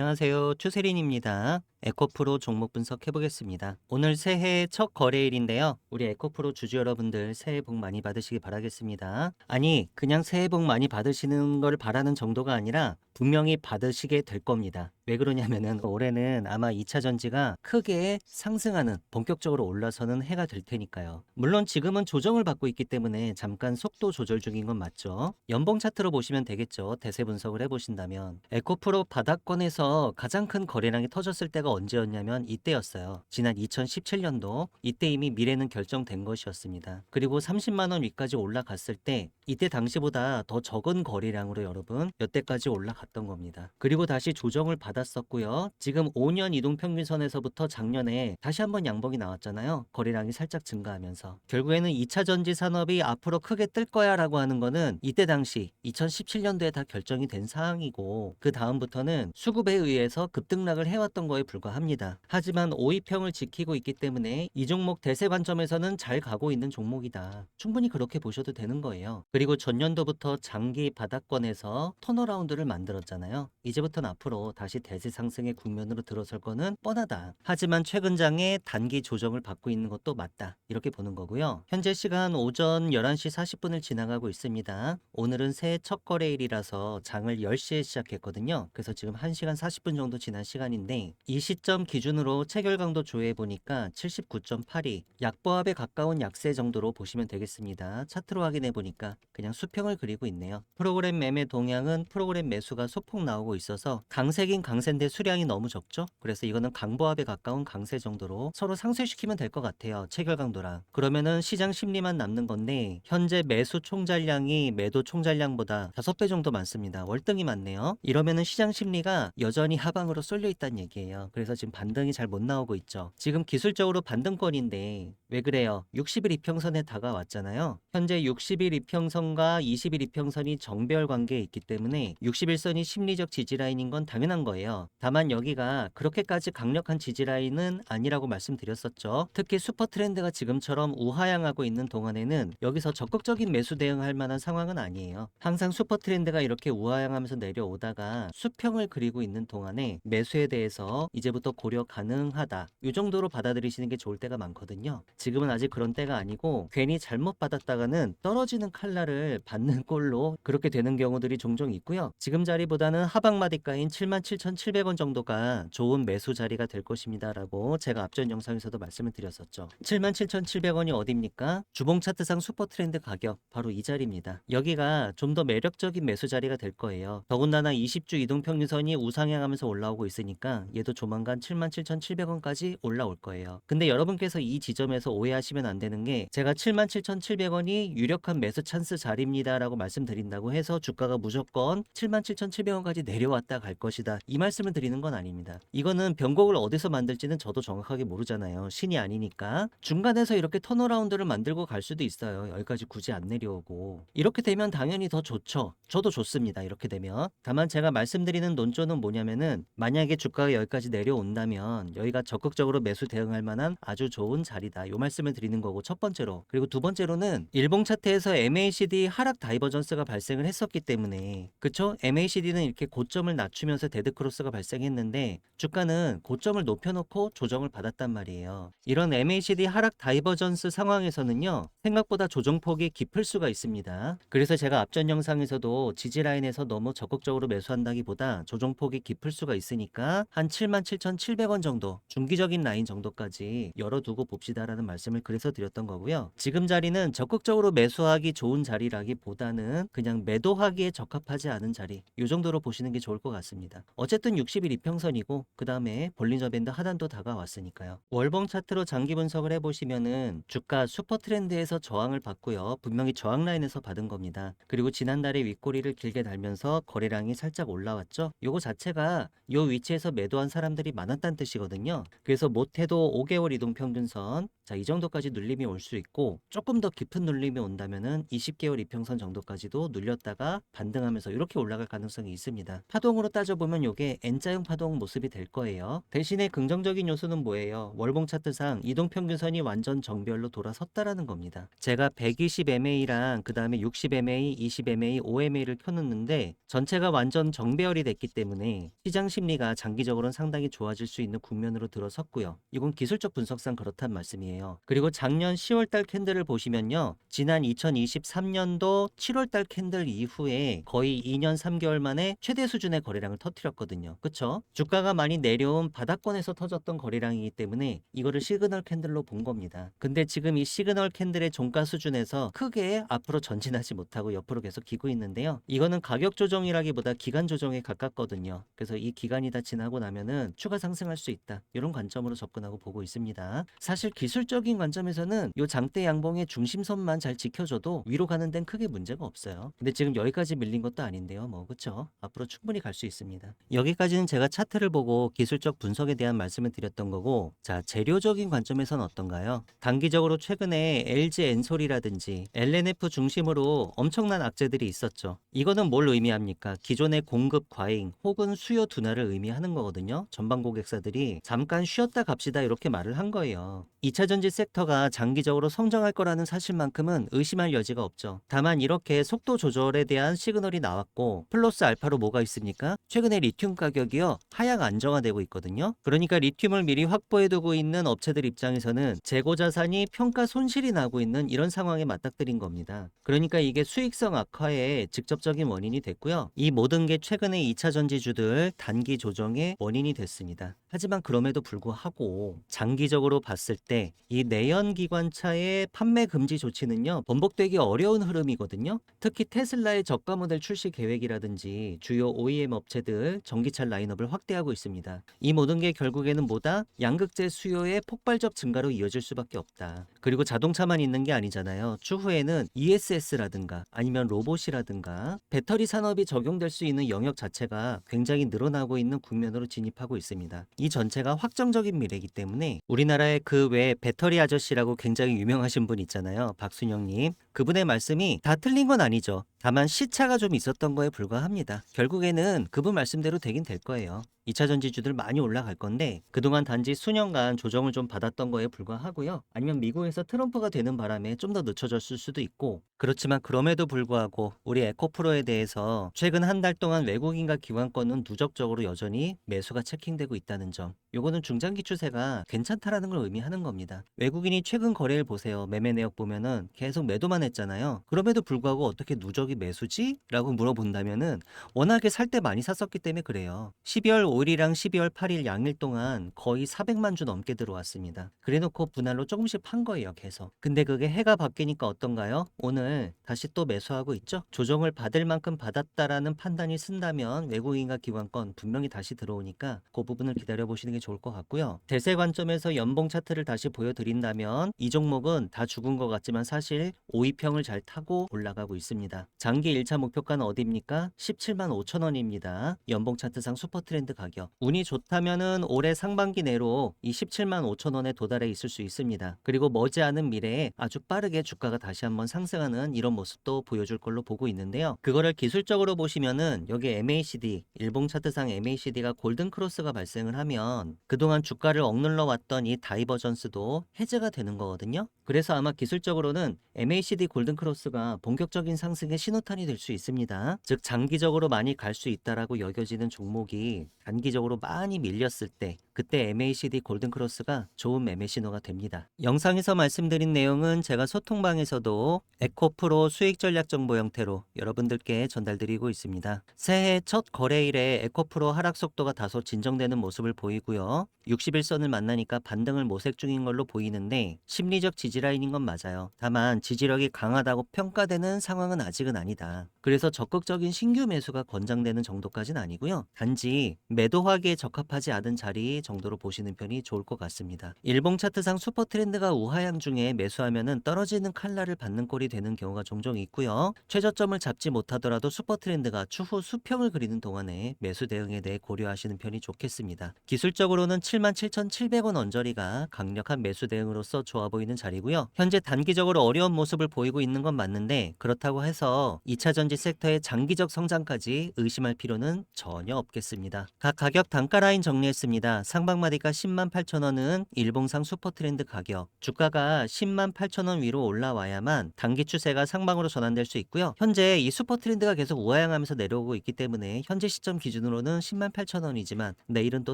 안녕하세요. 추세린입니다. 에코프로 종목 분석해 보겠습니다. 오늘 새해 첫 거래일인데요. 우리 에코프로 주주 여러분들 새해 복 많이 받으시기 바라겠습니다. 아니, 그냥 새해 복 많이 받으시는 걸 바라는 정도가 아니라 분명히 받으시게 될 겁니다. 왜 그러냐면은 올해는 아마 2차 전지가 크게 상승하는, 본격적으로 올라서는 해가 될 테니까요. 물론 지금은 조정을 받고 있기 때문에 잠깐 속도 조절 중인 건 맞죠. 연봉 차트로 보시면 되겠죠. 대세 분석을 해보신다면. 에코프로 바닥권에서 가장 큰 거래량이 터졌을 때가 언제였냐면 이때였어요. 지난 2017년도. 이때 이미 미래는 결정된 것이었습니다. 그리고 30만 원 위까지 올라갔을 때 이때 당시보다 더 적은 거래량으로 여러분 여태까지 올라갔던 겁니다. 그리고 다시 조정을 받았었고요. 지금 5년 이동평균선에서부터 작년에 다시 한번 양봉이 나왔잖아요. 거래량이 살짝 증가하면서. 결국에는 2차 전지 산업이 앞으로 크게 뜰 거야 라고 하는 거는 이때 당시 2017년도에 다 결정이 된 사항이고 그 다음부터는 수급에 의해서 급등락을 해왔던 거에 불과합니다. 하지만 5위평을 지키고 있기 때문에 이 종목 대세 관점에서는 잘 가고 있는 종목이다. 충분히 그렇게 보셔도 되는 거예요. 그리고 전년도부터 장기 바닥권에서 턴어라운드를 만들었잖아요. 이제부터는 앞으로 다시 대세 상승의 국면으로 들어설 거는 뻔하다. 하지만 최근 장에 단기 조정을 받고 있는 것도 맞다. 이렇게 보는 거고요. 현재 시간 오전 11시 40분을 지나가고 있습니다. 오늘은 새해 첫 거래일이라서 장을 10시에 시작했거든요. 그래서 지금 1시간 40분 정도 지난 시간인데 이 시점 기준으로 체결강도 조회해 보니까 79.82, 약보합에 가까운 약세 정도로 보시면 되겠습니다. 차트로 확인해 보니까 그냥 수평을 그리고 있네요. 프로그램 매매 동향은 프로그램 매수가 소폭 나오고 있어서 강세긴 강세인데 수량이 너무 적죠? 그래서 이거는 강보합에 가까운 강세 정도로 서로 상쇄시키면 될 것 같아요. 체결강도랑. 그러면은 시장 심리만 남는 건데 현재 매수 총잔량이 매도 총잔량보다 5배 정도 많습니다. 월등히 많네요. 이러면은 시장 심리가 여전히 하방으로 쏠려 있다는 얘기예요. 그래서 지금 반등이 잘 못 나오고 있죠. 지금 기술적으로 반등권인데 왜 그래요? 60일 이평선에 다가왔잖아요. 현재 60일 이평선과 20일 이평선이 정배열 관계에 있기 때문에 60일선이 심리적 지지라인인 건 당연한 거예요. 다만 여기가 그렇게까지 강력한 지지라인은 아니라고 말씀드렸었죠. 특히 슈퍼 트렌드가 지금처럼 우하향하고 있는 동안에는 여기서 적극적인 매수 대응할 만한 상황은 아니에요. 항상 슈퍼 트렌드가 이렇게 우하향하면서 내려오다가 수평을 그리고 있는 동안에 매수에 대해서 이제부터 고려 가능하다. 이 정도로 받아들이시는 게 좋을 때가 많거든요. 지금은 아직 그런 때가 아니고 괜히 잘못 받았다가는 떨어지는 칼날을 받는 꼴로 그렇게 되는 경우들이 종종 있고요. 지금 자리보다는 하방마디가인 77,700원 정도가 좋은 매수 자리가 될 것입니다 라고 제가 앞전 영상에서도 말씀을 드렸었죠. 77,700원이 어딥니까? 주봉 차트상 슈퍼 트렌드 가격 바로 이 자리입니다. 여기가 좀 더 매력적인 매수 자리가 될 거예요. 더군다나 20주 이동평균선이 우상향하면서 올라오고 있으니까 얘도 조만간 77,700원까지 올라올 거예요. 근데 여러분께서 이 지점에서 오해하시면 안 되는 게 제가 77,700원이 유력한 매수 찬스 자리입니다 라고 말씀드린다고 해서 주가가 무조건 77,700원까지 내려왔다 갈 것이다 이 말씀을 드리는 건 아닙니다. 이거는 변곡을 어디서 만들지는 저도 정확하게 모르잖아요. 신이 아니니까. 중간에서 이렇게 턴어라운드를 만들고 갈 수도 있어요. 여기까지 굳이 안 내려오고. 이렇게 되면 당연히 더 좋죠. 저도 좋습니다. 이렇게 되면. 다만 제가 말씀드리는 논조는 뭐냐면은 만약에 주가가 여기까지 내려온다면 여기가 적극적으로 매수 대응할 만한 아주 좋은 자리다. 요 말씀을 드리는 거고 첫 번째로. 그리고 두 번째로는 일봉 차트에서 MACD 하락 다이버전스가 발생을 했었기 때문에 그쵸? MACD는 이렇게 고점을 낮추면서 데드크로스가 발생했는데 주가는 고점을 높여놓고 조정을 받았단 말이에요. 이런 MACD 하락 다이버전스 상황에서는요. 생각보다 조정폭이 깊을 수가 있습니다. 그래서 제가 앞전 영상에서도 지지라인에서 너무 적극적으로 매수한다기보다 조정폭이 깊을 수가 있으니까 한 77,700원 정도 중기적인 라인 정도까지 열어두고 봅시다라는 말씀을 그래서 드렸던 거고요. 지금 자리는 적극적으로 매수하기 좋은 자리라기보다는 그냥 매도하기에 적합하지 않은 자리 이 정도로 보시는 게 좋을 것 같습니다. 어쨌든 60일 이평선이고 그 다음에 볼린저 밴드 하단도 다가왔으니까요. 월봉 차트로 장기 분석을 해보시면은 주가 슈퍼 트렌드에서 저항을 받고요. 분명히 저항 라인에서 받은 겁니다. 그리고 지난달에 윗꼬리를 길게 달면서 거래량이 살짝 올라왔죠. 요거 자체가 요 위치에서 매도한 사람들이 많았다는 뜻이거든요. 그래서 못해도 5개월 이동평균선 자, 이 정도까지 눌림이 올 수 있고 조금 더 깊은 눌림이 온다면은 20개월 이평선 정도까지도 눌렸다가 반등하면서 이렇게 올라갈 가능성이 있습니다. 파동으로 따져보면 요게 N자형 파동 모습이 될 거예요. 대신에 긍정적인 요소는 뭐예요? 월봉 차트상 이동평균선이 완전 정별로 돌아섰다라는 겁니다. 제가 120MA랑 그 다음에 60MA, 20MA, 매일매일을 켜놓는데 전체가 완전 정배열이 됐기 때문에 시장 심리가 장기적으로는 상당히 좋아질 수 있는 국면으로 들어섰고요. 이건 기술적 분석상 그렇단 말씀이에요. 그리고 작년 10월달 캔들을 보시면요. 지난 2023년도 7월달 캔들 이후에 거의 2년 3개월 만에 최대 수준의 거래량을 터뜨렸거든요. 그쵸? 주가가 많이 내려온 바닥권에서 터졌던 거래량이기 때문에 이거를 시그널 캔들로 본 겁니다. 근데 지금 이 시그널 캔들의 종가 수준에서 크게 앞으로 전진하지 못하고 옆으로 계속 기고 있는데요. 이거는 가격 조정이라기보다 기간 조정에 가깝거든요. 그래서 이 기간이 다 지나고 나면은 추가 상승할 수 있다. 이런 관점으로 접근하고 보고 있습니다. 사실 기술적인 관점에서는 이 장대 양봉의 중심선만 잘 지켜줘도 위로 가는 데는 크게 문제가 없어요. 근데 지금 여기까지 밀린 것도 아닌데요. 뭐 그쵸? 앞으로 충분히 갈 수 있습니다. 여기까지는 제가 차트를 보고 기술적 분석에 대한 말씀을 드렸던 거고, 자, 재료적인 관점에서는 어떤가요? 단기적으로 최근에 LG 엔솔이라든지 LNF 중심으로 엄청난 악재들이 있었죠. 이거는 뭘 의미합니까? 기존의 공급 과잉 혹은 수요 둔화를 의미하는 거거든요. 전방 고객사들이 잠깐 쉬었다 갑시다 이렇게 말을 한 거예요. 2차전지 섹터가 장기적으로 성장할 거라는 사실만큼은 의심할 여지가 없죠. 다만 이렇게 속도 조절에 대한 시그널이 나왔고 플러스 알파로 뭐가 있습니까? 최근에 리튬 가격이요 하향 안정화되고 있거든요. 그러니까 리튬을 미리 확보해두고 있는 업체들 입장에서는 재고 자산이 평가 손실이 나고 있는 이런 상황에 맞닥뜨린 겁니다. 그러니까 이게 수익성 악화의 직접적인 원인이 됐고요. 이 모든 게 최근에 2차전지주들 단기 조정의 원인이 됐습니다. 하지만 그럼에도 불구하고 장기적으로 봤을 때 이 내연기관차의 판매 금지 조치는요 번복되기 어려운 흐름이거든요. 특히 테슬라의 저가 모델 출시 계획이라든지 주요 OEM 업체들 전기차 라인업을 확대하고 있습니다. 이 모든 게 결국에는 뭐다? 양극재 수요의 폭발적 증가로 이어질 수밖에 없다. 그리고 자동차만 있는 게 아니잖아요. 추후에는 ESS라든가 아니면 로봇이라든가 배터리 산업이 적용될 수 있는 영역 자체가 굉장히 늘어나고 있는 국면으로 진입하고 있습니다. 이 전체가 확정적인 미래이기 때문에 우리나라의 그 외 배터리 아저씨라고 굉장히 유명하신 분 있잖아요. 박순영님. 그분의 말씀이 다 틀린 건 아니죠. 다만 시차가 좀 있었던 거에 불과합니다. 결국에는 그분 말씀대로 되긴 될 거예요. 2차 전지주들 많이 올라갈 건데 그동안 단지 수년간 조정을 좀 받았던 거에 불과하고요. 아니면 미국에서 트럼프가 되는 바람에 좀 더 늦춰졌을 수도 있고, 그렇지만 그럼에도 불구하고 우리 에코프로에 대해서 최근 한 달 동안 외국인과 기관권은 누적적으로 여전히 매수가 체킹되고 있다는 점, 요거는 중장기 추세가 괜찮다라는 걸 의미하는 겁니다. 외국인이 최근 거래일 보세요. 매매 내역 보면은 계속 매도만 했잖아요. 그럼에도 불구하고 어떻게 누적이 매수지? 라고 물어본다면은 워낙에 살 때 많이 샀었기 때문에 그래요. 12월 5일이랑 12월 8일 양일 동안 거의 400만 주 넘게 들어왔습니다. 그래놓고 분할로 조금씩 판 거예요, 계속. 근데 그게 해가 바뀌니까 어떤가요? 오늘 다시 또 매수하고 있죠? 조정을 받을 만큼 받았다라는 판단이 쓴다면 외국인과 기관권 분명히 다시 들어오니까 그 부분을 기다려보시는 게 좋을 것 같고요. 대세 관점에서 연봉 차트를 다시 보여드린다면 이 종목은 다 죽은 것 같지만 사실 5위평을 잘 타고 올라가고 있습니다. 장기 1차 목표가는 어디입니까? 17만 5천 원입니다. 연봉 차트상 슈퍼트렌드 가격. 운이 좋다면은 올해 상반기 내로 이 17만 5천 원에 도달해 있을 수 있습니다. 그리고 머지않은 미래에 아주 빠르게 주가가 다시 한번 상승하는 이런 모습도 보여줄 걸로 보고 있는데요. 그거를 기술적으로 보시면은 여기 MACD, 일봉 차트상 MACD가 골든 크로스가 발생을 하면 그동안 주가를 억눌러 왔던 이 다이버전스도 해제가 되는 거거든요. 그래서 아마 기술적으로는 MACD 골든 크로스가 본격적인 상승의 신호탄이 될 수 있습니다. 즉 장기적으로 많이 갈 수 있다라고 여겨지는 종목이 단기적으로 많이 밀렸을 때 그때 MACD 골든 크로스가 좋은 매매 신호가 됩니다. 영상에서 말씀드린 내용은 제가 소통방에서도 에코프로 수익 전략 정보 형태로 여러분들께 전달드리고 있습니다. 새해 첫 거래일에 에코프로 하락 속도가 다소 진정되는 모습을 보이고요. 60일선을 만나니까 반등을 모색 중인 걸로 보이는데 심리적 지지라인인 건 맞아요. 다만 지지력이 강하다고 평가되는 상황은 아직은 아니다. 그래서 적극적인 신규 매수가 권장되는 정도까지는 아니고요. 단지 매도하기에 적합하지 않은 자리 정도로 보시는 편이 좋을 것 같습니다. 일봉 차트상 슈퍼 트렌드가 우하향 중에 매수하면은 떨어지는 칼날을 받는 꼴이 되는 경우가 종종 있고요. 최저점을 잡지 못하더라도 슈퍼 트렌드가 추후 수평을 그리는 동안에 매수 대응에 대해 고려하시는 편이 좋겠습니다. 기술적으로는 77,700원 언저리가 강력한 매수 대응으로서 좋아 보이는 자리고요. 현재 단기적으로 어려운 모습을 보이고 있는 건 맞는데 그렇다고 해서 2차 전지 섹터의 장기적 성장까지 의심할 필요는 전혀 없겠습니다. 각 가격 단가 라인 정리했습니다. 상방마디가 108,000원은 일봉상 슈퍼트렌드 가격. 주가가 108,000원 위로 올라와야만 단기 추세가 상방으로 전환될 수 있고요. 현재 이 슈퍼트렌드가 계속 우하향하면서 내려오고 있기 때문에 현재 시점 기준으로는 108,000원이지만 내일은 또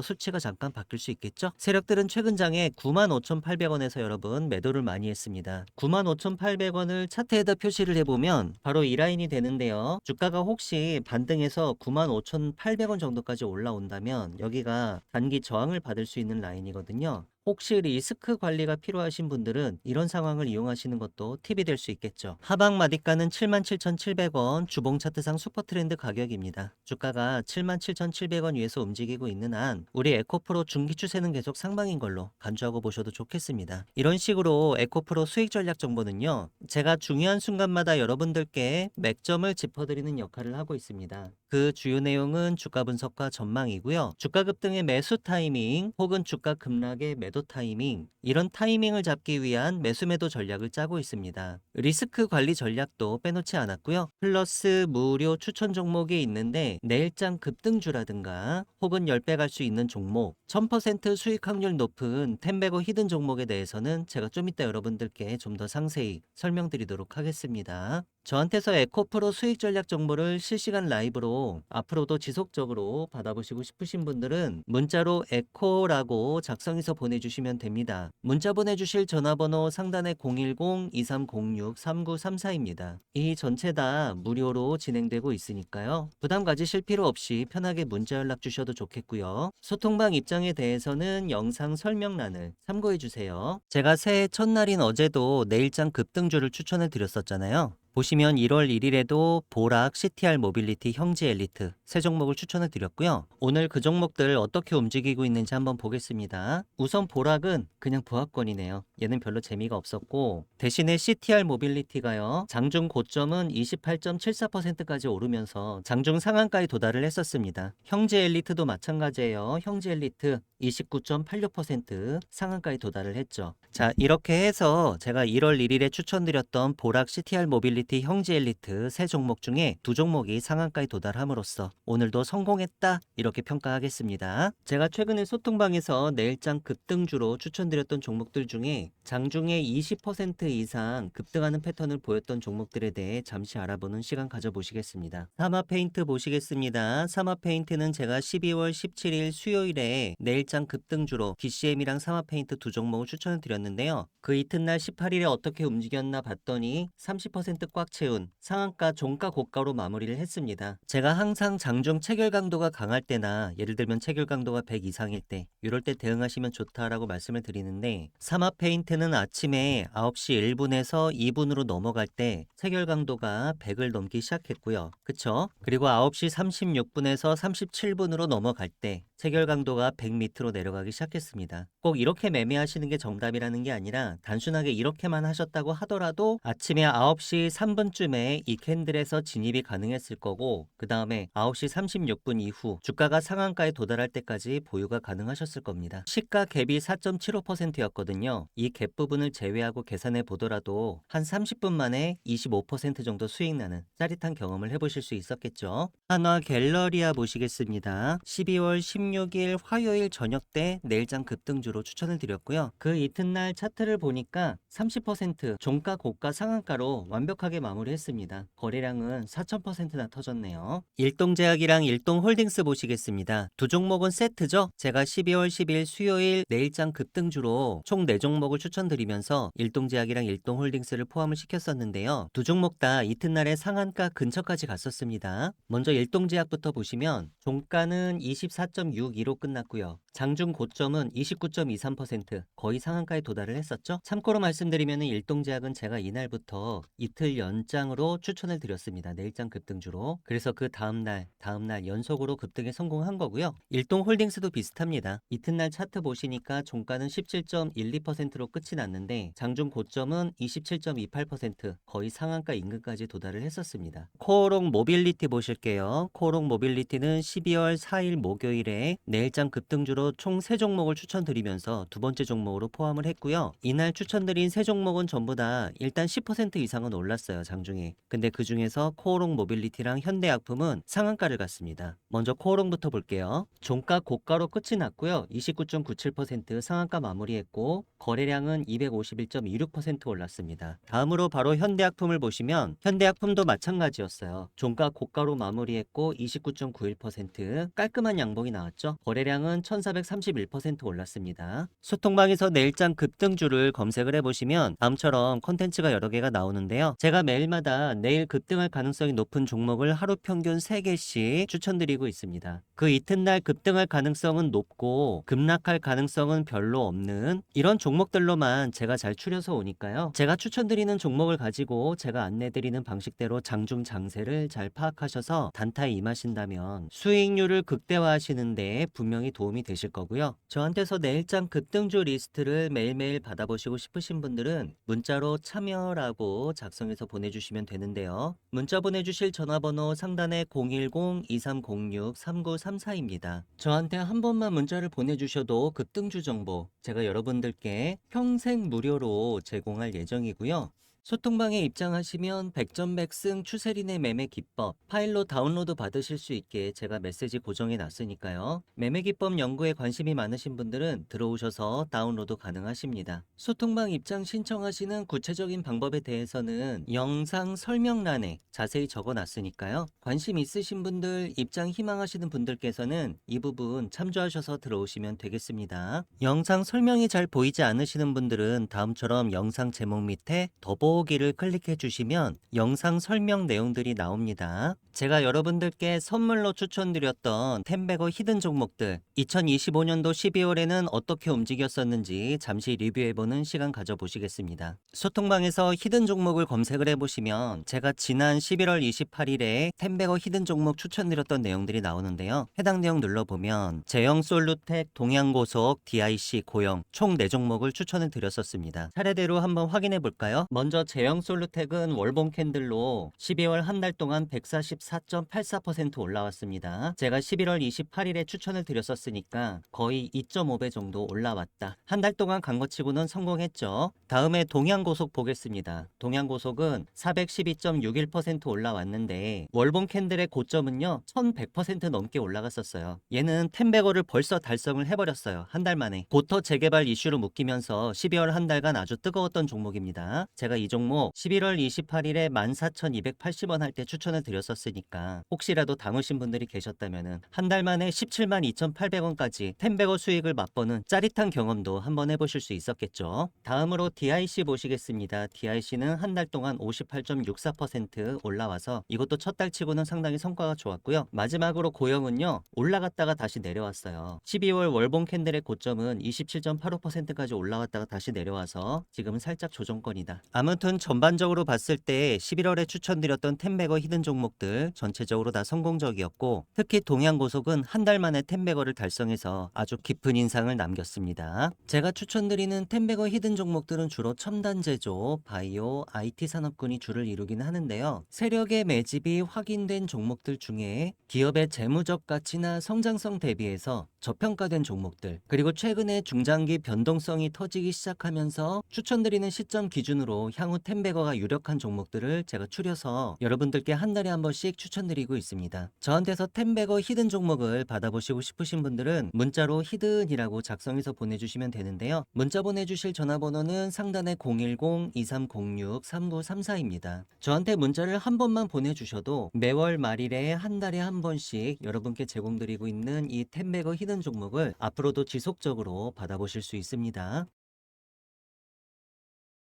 수치가 잠깐 바뀔 수 있겠죠. 세력들은 최근 장에 95,800원에서 여러분 매도를 많이 했습니다. 95,800원을 차트에다 표시를 해보면 바로 이 라인이 되는데요. 주가가 혹시 반등해서 95,800원 정도까지 올라온다면 여기가 단기 저항을 받을 수 있는 라인이거든요. 혹시 리스크 관리가 필요하신 분들은 이런 상황을 이용하시는 것도 팁이 될 수 있겠죠. 하방 마디가는 77,700원, 주봉 차트상 슈퍼트렌드 가격입니다. 주가가 77,700원 위에서 움직이고 있는 한 우리 에코프로 중기 추세는 계속 상방인 걸로 간주하고 보셔도 좋겠습니다. 이런 식으로 에코프로 수익 전략 정보는요, 제가 중요한 순간마다 여러분들께 맥점을 짚어드리는 역할을 하고 있습니다. 그 주요 내용은 주가 분석과 전망이고요. 주가 급등의 매수 타이밍 혹은 주가 급락의 매도 타이밍, 이런 타이밍을 잡기 위한 매수 매도 전략을 짜고 있습니다. 리스크 관리 전략도 빼놓지 않았고요. 플러스 무료 추천 종목이 있는데 내일장 급등주라든가 혹은 10배 갈 수 있는 종목, 1000% 수익 확률 높은 텐베거 히든 종목에 대해서는 제가 좀 이따 여러분들께 좀 더 상세히 설명드리도록 하겠습니다. 저한테서 에코프로 수익 전략 정보를 실시간 라이브로 앞으로도 지속적으로 받아보시고 싶으신 분들은 문자로 에코라고 작성해서 보내주시면 됩니다. 문자 보내주실 전화번호 상단에 010-2306-3934입니다. 이 전체 다 무료로 진행되고 있으니까요. 부담 가지실 필요 없이 편하게 문자 연락 주셔도 좋겠고요. 소통방 입장에 대해서는 영상 설명란을 참고해주세요. 제가 새해 첫날인 어제도 내일장 급등주를 추천해 드렸었잖아요. 보시면 1월 1일에도 보락, CTR 모빌리티, 형제 엘리트 세 종목을 추천을 드렸고요. 오늘 그 종목들 어떻게 움직이고 있는지 한번 보겠습니다. 우선 보락은 그냥 부합권이네요. 얘는 별로 재미가 없었고 대신에 CTR 모빌리티가요. 장중 고점은 28.74%까지 오르면서 장중 상한가에 도달을 했었습니다. 형제 엘리트도 마찬가지예요. 형제 엘리트 29.86% 상한가에 도달을 했죠. 자, 이렇게 해서 제가 1월 1일에 추천드렸던 보락, CTR 모빌리티, 형제 엘리트 세 종목 중에 두 종목이 상한가에 도달함으로써 오늘도 성공했다 이렇게 평가하겠습니다. 제가 최근에 소통방에서 내일장 급등주로 추천드렸던 종목들 중에 장중에 20% 이상 급등하는 패턴을 보였던 종목들에 대해 잠시 알아보는 시간 가져보시겠습니다. 사마페인트 보시겠습니다. 사마페인트는 제가 12월 17일 수요일에 내일장 급등주로 DCM이랑 사마페인트 두 종목을 추천을 드렸는데요. 그 이튿날 18일에 어떻게 움직였나 봤더니 30% 꽉 채운 상한가 종가 고가로 마무리를 했습니다. 제가 항상 장중 체결 강도가 강할 때나 예를 들면 체결 강도가 100 이상일 때 이럴 때 대응하시면 좋다라고 말씀을 드리는데 사마페인트는 아침에 9시 1분에서 2분으로 넘어갈 때 체결 강도가 100을 넘기 시작했고요. 그쵸? 그리고 9시 36분에서 37분으로 넘어갈 때 체결 강도가 100 밑으로 내려가기 시작했습니다. 꼭 이렇게 매매하시는 게 정답이라는 게 아니라 단순하게 이렇게만 하셨다고 하더라도 아침에 9시 3분쯤에 이 캔들에서 진입이 가능했을 거고 그 다음에 9시 36분 이후 주가가 상한가에 도달할 때까지 보유가 가능하셨을 겁니다. 시가 갭이 4.75%였거든요. 이 갭 부분을 제외하고 계산해 보더라도 한 30분 만에 25% 정도 수익 나는 짜릿한 경험을 해보실 수 있었겠죠. 한화 갤러리아 보시겠습니다. 12월 16일 화요일 저녁 때 내일장 급등주로 추천을 드렸고요. 그 이튿날 차트를 보니까 30% 종가 고가 상한가로 완벽하게 마무리했습니다. 거래량은 4000%나 터졌네요. 일동제약이랑 일동홀딩스 보시겠습니다. 두 종목은 세트죠. 제가 12월 10일 수요일 내일장 급등주로 총 4종목을 추천드리면서 일동제약이랑 일동홀딩스를 포함을 시켰었는데요. 두 종목 다 이튿날에 상한가 근처까지 갔었습니다. 먼저 일동제약부터 보시면 종가는 24.62로 끝났고요. 장중 고점은 29.23% 거의 상한가에 도달을 했었죠. 참고로 말씀드리면 일동제약은 제가 이날부터 이틀 연장으로 추천을 드렸습니다. 내일장 급등주로. 그래서 그 다음날 연속으로 급등에 성공한 거고요. 일동홀딩스도 비슷합니다. 이튿날 차트 보시니까 종가는 17.12%로 끝이 났는데 장중 고점은 27.28% 거의 상한가 인근까지 도달을 했었습니다. 코오롱 모빌리티 보실게요. 코오롱 모빌리티는 12월 4일 목요일에 내일장 급등주로 총 3종목을 추천드리면서 두 번째 종목으로 포함을 했고요. 이날 추천드린 3종목은 전부 다 일단 10% 이상은 올랐습니다. 올랐어요, 장중에. 근데 그 중에서 코오롱 모빌리티랑 현대약품은 상한가를 갔습니다. 먼저 코오롱부터 볼게요. 종가 고가로 끝이 났고요. 29.97% 상한가 마무리했고 거래량은 251.26% 올랐습니다. 다음으로 바로 현대약품을 보시면 현대약품도 마찬가지였어요. 종가 고가로 마무리했고 29.91% 깔끔한 양봉이 나왔죠. 거래량은 1431% 올랐습니다. 소통방에서 내일장 급등주를 검색을 해보시면 다음처럼 콘텐츠가 여러 개가 나오는데요. 제가 매일마다 내일 급등할 가능성이 높은 종목을 하루 평균 3개씩 추천드리고 있습니다. 그 이튿날 급등할 가능성은 높고 급락할 가능성은 별로 없는 이런 종목들로만 제가 잘 추려서 오니까요. 제가 추천드리는 종목을 가지고 제가 안내드리는 방식대로 장중 장세를 잘 파악하셔서 단타에 임하신다면 수익률을 극대화하시는데 분명히 도움이 되실 거고요. 저한테서 내일장 급등주 리스트를 매일매일 받아보시고 싶으신 분들은 문자로 참여라고 작성해서 보내주시면 되는데요. 문자 보내주실 전화번호 상단에 010-2306-3934입니다. 저한테 한 번만 문자를 보내주셔도 급등주 정보 제가 여러분들께 평생 무료로 제공할 예정이고요. 소통방에 입장하시면 백전백승 추세린의 매매 기법 파일로 다운로드 받으실 수 있게 제가 메시지 고정해 놨으니까요. 매매 기법 연구에 관심이 많으신 분들은 들어오셔서 다운로드 가능하십니다. 소통방 입장 신청하시는 구체적인 방법에 대해서는 영상 설명란에 자세히 적어 놨으니까요. 관심 있으신 분들, 입장 희망하시는 분들께서는 이 부분 참조하셔서 들어오시면 되겠습니다. 영상 설명이 잘 보이지 않으시는 분들은 다음처럼 영상 제목 밑에 더보기를 클릭해 주시면 영상 설명 내용들이 나옵니다. 제가 여러분들께 선물로 추천드렸던 템베거 히든 종목들 2025년도 12월에는 어떻게 움직였었는지 잠시 리뷰해보는 시간 가져보시겠습니다. 소통방에서 히든 종목을 검색을 해보시면 제가 지난 11월 28일에 템베거 히든 종목 추천드렸던 내용들이 나오는데요. 해당 내용 눌러보면 제형 솔루텍, 동양고속, DIC, 고영 총 4종목을 추천을 드렸었습니다. 차례대로 한번 확인해 볼까요? 먼저 제형 솔루텍은 월봉 캔들로 12월 한 달 동안 144.84% 올라왔습니다. 제가 11월 28일에 추천을 드렸었으니까 거의 2.5배 정도 올라왔다. 한 달 동안 간 것 치고는 성공했죠. 다음에 동양고속 보겠습니다. 동양고속은 412.61% 올라왔는데 월봉 캔들의 고점은요 1100% 넘게 올라갔었어요. 얘는 템베거를 벌써 달성을 해버렸어요. 한 달 만에. 고터 재개발 이슈로 묶이면서 12월 한 달간 아주 뜨거웠던 종목입니다. 제가 이 종목 11월 28일에 14,280원 할 때 추천을 드렸었으니까 혹시라도 담으신 분들이 계셨다면 한 달 만에 17만 2,800원까지 템베거 수익을 맛보는 짜릿한 경험도 한번 해보실 수 있었겠죠. 다음으로 DIC 보시겠습니다. DIC는 한 달 동안 58.64% 올라와서 이것도 첫 달 치고는 상당히 성과가 좋았고요. 마지막으로 고영은요 올라갔다가 다시 내려왔어요. 12월 월봉 캔들의 고점은 27.85%까지 올라갔다가 다시 내려와서 지금은 살짝 조정권이다. 아무튼 전반적으로 봤을 때 11월에 추천드렸던 템베거 히든 종목들 전체적으로 다 성공적이었고 특히 동양고속은 한 달 만에 템베거를 달성해서 아주 깊은 인상을 남겼습니다. 제가 추천드리는 템베거 히든 종목들은 주로 첨단 제조, 바이오, IT 산업군이 주를 이루긴 하는데요. 세력의 매집이 확인된 종목들 중에 기업의 재무적 가치나 성장성 대비해서 저평가된 종목들 그리고 최근에 중장기 변동성이 터지기 시작하면서 추천드리는 시점 기준으로 향후 템베거가 유력한 종목들을 제가 추려서 여러분들께 한 달에 한 번씩 추천드리고 있습니다. 저한테서 템베거 히든 종목을 받아보시고 싶으신 분들은 문자로 히든이라고 작성해서 보내주시면 되는데요. 문자 보내주실 전화번호는 상단에 010-2306-3934입니다. 저한테 문자를 한 번만 보내주셔도 매월 말일에 한 달에 한 번씩 여러분께 제공드리고 있는 이 템베거 히든 종목을 앞으로도 지속적으로 받아보실 수 있습니다.